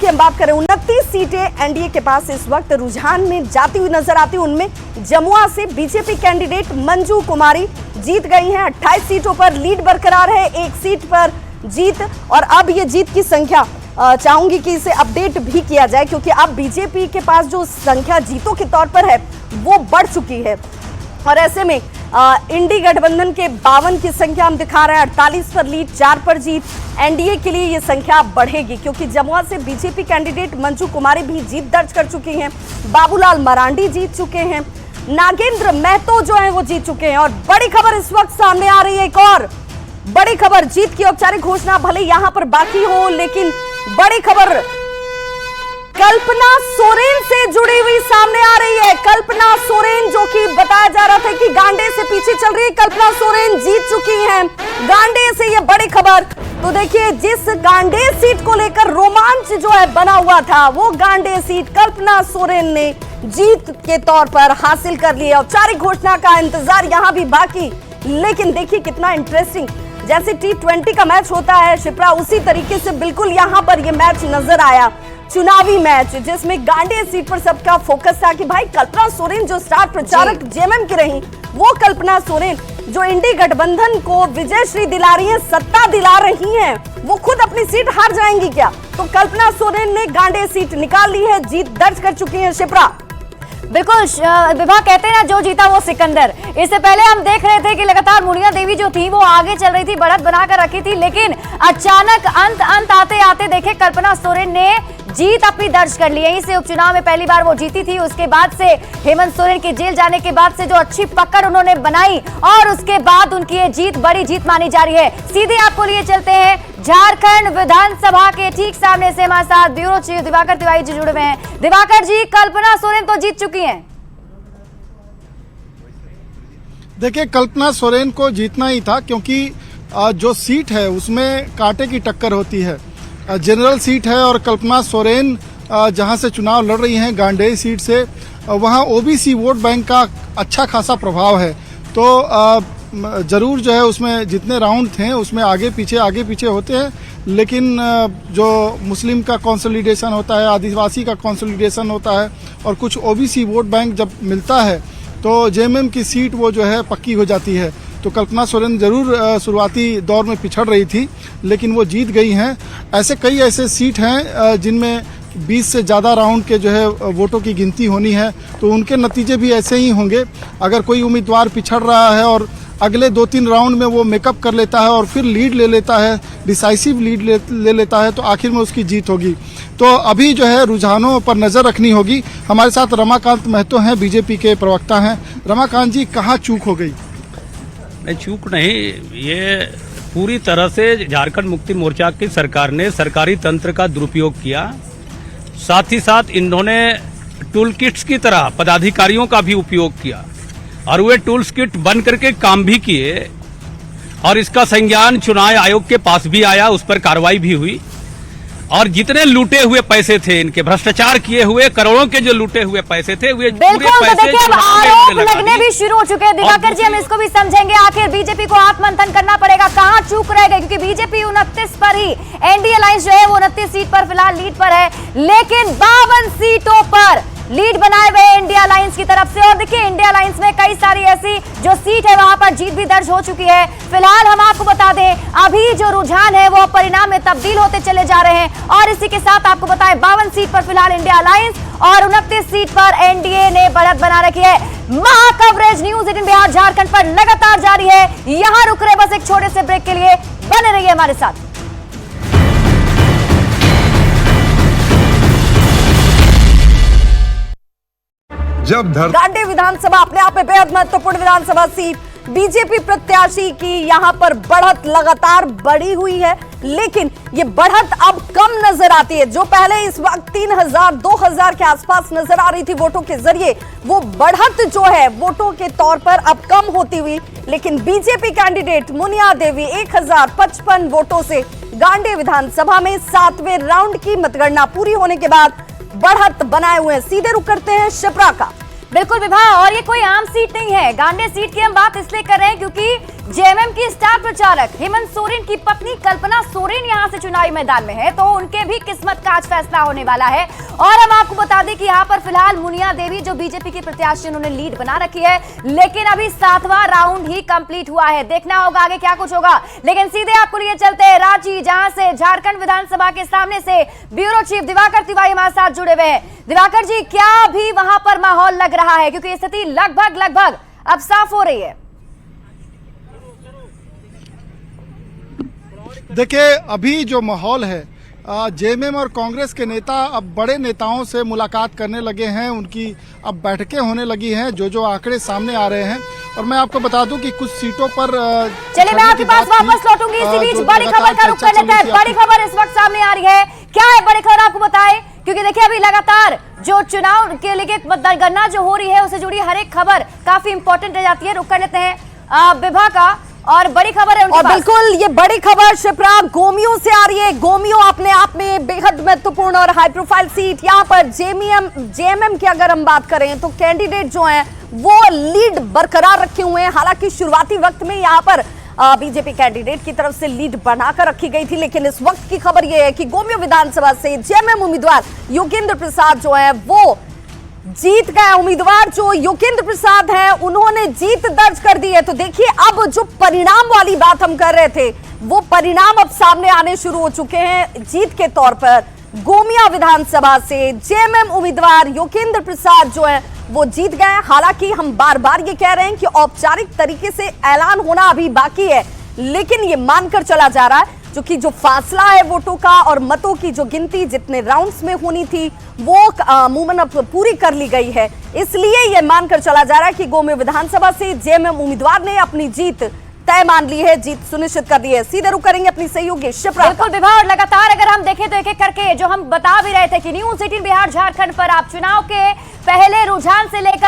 की हम बात करें, 29 सीटें एनडीए के पास इस वक्त रुझान में जाती हुई नजर आती है। उनमें जमुआ से बीजेपी कैंडिडेट मंजू कुमारी जीत गई हैं। 28 सीटों पर लीड बरकरार है, एक सीट पर जीत। और अब ये जीत की संख्या चाहूंगी कि इसे अपडेट भी किया जाए, क्योंकि अब बीजेपी के पास जो संख्या जीतों के तौर पर है वो बढ़ चुकी है। और ऐसे में इंडी गठबंधन के 52 की संख्या हम दिखा रहे हैं, 48 पर लीड, 4 पर जीत। एनडीए के लिए ये संख्या बढ़ेगी, क्योंकि जमुआ से बीजेपी कैंडिडेट मंजू कुमारी भी जीत दर्ज कर चुकी हैं, बाबूलाल मरांडी जीत चुके हैं, नागेंद्र महतो जो है वो जीत चुके हैं। और बड़ी खबर इस वक्त सामने आ रही है, एक और बड़ी खबर, जीत की औपचारिक घोषणा भले यहां पर बाकी हो, लेकिन बड़ी खबर कल्पना सोरेन से जुड़ी हुई सामने आ रही है। कल्पना सोरेन, जो कि बताया जा रहा था कि गांडे से पीछे चल रही है, कल्पना सोरेन जीत चुकी हैं गांडे से। ये बड़ी खबर। तो देखिए, जिस गांडे सीट को लेकर रोमांच जो है बना हुआ था, वो गांडे सीट कल्पना सोरेन ने जीत के तौर पर हासिल कर ली है। औपचारिक घोषणा का इंतजार यहां भी बाकी, लेकिन देखिए कितना इंटरेस्टिंग, जैसे T20 का मैच होता है शिप्रा, उसी तरीके से बिल्कुल यहां पर यह मैच नजर आया, चुनावी मैच, जिसमें गांडे सीट पर सबका फोकस था कि भाई कल्पना सोरेन जो स्टार प्रचारक जेएमएम की रही, वो कल्पना सोरेन जो इंडी गठबंधन को विजयश्री दिला रही है, सत्ता दिला रही हैं, वो खुद अपनी सीट हार जाएंगी क्या? तो कल्पना सोरेन ने गांडे सीट निकाल ली है, जीत दर्ज कर चुकी है शिप्रा। बिल्कुल विभा, कहते हैं ना जो जीता वो सिकंदर। इससे पहले हम देख रहे थे कि लगातार मुनिया देवी जो थी वो आगे चल रही थी, बढ़त बनाकर रखी थी, लेकिन अचानक अंत आते आते देखे कल्पना सोरेन ने जीत अपनी दर्ज कर ली। यहीं से उपचुनाव में पहली बार वो जीती थी, उसके बाद से हेमंत सोरेन के जेल जाने के बाद से जो अच्छी पकड़ उन्होंने बनाई, और उसके बाद उनकी ये जीत बड़ी जीत मानी जा रही है। सीधे आपको लिए चलते हैं झारखंड विधानसभा के ठीक सामने से हमारे साथ ब्यूरो चीफ दिवाकर तिवारी जी जुड़े हुए हैं। दिवाकर जी, कल्पना सोरेन तो जीत चुकी हैं। देखिए, कल्पना सोरेन को जीतना ही था, क्योंकि जो सीट है उसमें कांटे की टक्कर होती है, जनरल सीट है, और कल्पना सोरेन जहां से चुनाव लड़ रही हैं गांडेय सीट से, वहां ओबीसी वोट बैंक का अच्छा खासा प्रभाव है। तो जरूर जो है उसमें जितने राउंड थे उसमें आगे पीछे होते हैं, लेकिन जो मुस्लिम का कंसोलिडेशन होता है, आदिवासी का कंसोलिडेशन होता है, और कुछ ओबीसी वोट बैंक जब मिलता है तो जेएमएम की सीट वो जो है पक्की हो जाती है। तो कल्पना सोरेन जरूर शुरुआती दौर में पिछड़ रही थी, लेकिन वो जीत गई हैं। कई ऐसे सीट हैं जिनमें 20 से ज़्यादा राउंड के जो है वोटों की गिनती होनी है, तो उनके नतीजे भी ऐसे ही होंगे। अगर कोई उम्मीदवार पिछड़ रहा है और अगले 2-3 राउंड में वो मेकअप कर लेता है और फिर लीड ले लेता है, डिसाइसिव लीड ले लेता है, तो आखिर में उसकी जीत होगी। तो अभी जो है रुझानों पर नज़र रखनी होगी। हमारे साथ रमाकांत महतो हैं, बीजेपी के प्रवक्ता हैं। रमाकांत जी, कहाँ चूक हो गई? नहीं, चूक नहीं, ये पूरी तरह से झारखंड मुक्ति मोर्चा की सरकार ने सरकारी तंत्र का दुरुपयोग किया। साथ ही साथ इन्होंने टूल किट्स की तरह पदाधिकारियों का भी उपयोग किया, और वे टूल्स किट बन करके काम भी किए, और इसका संज्ञान चुनाव आयोग के पास भी आया, उस पर कार्रवाई भी हुई। और जितने लूटे हुए पैसे थे, इनके भ्रष्टाचार किए हुए करोड़ों के जो लूटे हुए पैसे थे, वे पूरे पैसे आरोप लगने भी शुरू हो चुके हैं। दिवाकर जी, हम इसको भी समझेंगे, आखिर बीजेपी को आत्ममंथन करना पड़ेगा, कहां चूक रह गए, क्योंकि बीजेपी 29 पर ही, एनडीए अलायंस जो है वो 29 सीट पर फिलहाल लीड पर है, लेकिन 52 सीटों पर लीड बनाए हुए इंडिया अलायंस की तरफ से। और देखिए, इंडिया अलायंस में कई सारी ऐसी जो सीट है वहां पर जीत भी दर्ज हो चुकी है। फिलहाल हम आपको बता दें, अभी जो रुझान है वो परिणाम में तब्दील होते चले जा रहे हैं, और इसी के साथ आपको बताएं 52 सीट पर फिलहाल इंडिया अलायंस और 29 सीट पर एनडीए ने बढ़त बना रखी है। महा कवरेज न्यूज़ 18 बिहार झारखंड पर लगातार जारी है। यहां रुक रहे बस एक छोटे से ब्रेक के लिए, बने रहिए हमारे साथ। गांडे विधानसभा अपने आप में बेहद महत्वपूर्ण विधानसभा सीट, बीजेपी प्रत्याशी की यहां पर बढ़त लगातार बढ़ी हुई है, लेकिन ये बढ़त अब कम नजर आती है। जो पहले इस वक्त 3000-2000 के आसपास नजर आ रही थी वोटों के जरिए, वो बढ़त जो है वोटों के तौर पर अब कम होती हुई, लेकिन बीजेपी कैंडिडेट मुनिया देवी 1055 वोटों से गांडे विधानसभा में 7वें राउंड की मतगणना पूरी होने के बाद बढ़त बनाए हुए हैं। सीधे रुक करते हैं शिप्रा का। बिल्कुल विभा, और ये कोई आम सीट नहीं है। गांडे सीट की हम बात इसलिए कर रहे हैं क्योंकि जेएमएम की स्टार प्रचारक हेमंत सोरेन की पत्नी कल्पना सोरेन यहां से चुनावी मैदान में है, तो उनके भी किस्मत का आज फैसला होने वाला है। और हम आपको बता दें कि यहां पर फिलहाल मुनिया देवी जो बीजेपी की प्रत्याशी उन्होंने लीड बना रखी है, लेकिन अभी 7वां राउंड ही कंप्लीट हुआ है। देखना होगा आगे क्या कुछ होगा, लेकिन सीधे आपको लिए चलते हैं रांची, जहां से झारखंड विधानसभा के सामने से ब्यूरो चीफ दिवाकर तिवारी हमारे साथ जुड़े हुए हैं। दिवाकर जी, क्या भी वहां पर माहौल लग रहा है, क्योंकि स्थिति लगभग अब साफ हो रही है? देखिए, अभी जो माहौल है, जेएमएम और कांग्रेस के नेता अब बड़े नेताओं से मुलाकात करने लगे हैं, उनकी अब बैठकें होने लगी हैं, जो आंकड़े सामने आ रहे हैं। और मैं आपको बता दूं कि कुछ सीटों पर चलिए मैं आपके पास वापस लौटूंगी। इसी बीच बड़ी खबर का रुख कर लेते हैं। बड़ी खबर इस वक्त सामने आ रही है, क्या है बड़ी खबर आपको बताएं, क्योंकि देखिए अभी लगातार जो चुनाव के लिए मतगणना जो हो रही है उससे जुड़ी हर एक खबर काफी इंपॉर्टेंट रह जाती है। रुक कर लेते हैं विभा का, और बड़ी खबर है और बिल्कुल ये बड़ी खबर शिप्रा गोमियों से आ रही है। गोमियों अपने आप में बेहद महत्वपूर्ण और हाई प्रोफाइल सीट। यहाँ पर जेएमएम की अगर हम बात करें तो कैंडिडेट जो हैं वो लीड बरकरार रखे हुए हैं। हालांकि शुरुआती वक्त में यहाँ पर बीजेपी कैंडिडेट की तरफ से लीड बनाकर रखी गई थी, लेकिन इस वक्त की खबर यह है कि गोमियों विधानसभा से जेएमएम उम्मीदवार योगेंद्र प्रसाद जो है वो जीत गए। उम्मीदवार जो योगेंद्र प्रसाद हैं उन्होंने जीत दर्ज कर दी है। तो देखिए अब जो परिणाम वाली बात हम कर रहे थे वो परिणाम अब सामने आने शुरू हो चुके हैं। जीत के तौर पर गोमिया विधानसभा से जेएमएम उम्मीदवार योगेंद्र प्रसाद जो है वो जीत गए। हालांकि हम बार बार ये कह रहे हैं कि औपचारिक तरीके से ऐलान होना अभी बाकी है, लेकिन ये मानकर चला जा रहा है क्योंकि जो फासला है वोटों का और मतों की जो गिनती जितने राउंड्स में होनी थी वो अमूमन अब पूरी कर ली गई है। इसलिए ये मानकर चला जा रहा है कि गोमिया विधानसभा से जेएमएम उम्मीदवार ने अपनी जीत तय मान ली है, जीत सुनिश्चित कर दी है। सीधे रुक करेंगे अपनी सहयोगी शिप्रा। बिल्कुल विभा, और लगातार अगर हम देखें तो एक एक करके जो हम बता भी रहे थे कि न्यूज़ 18 बिहार झारखंड पर आप चुनाव के पहले रुझान से लेकर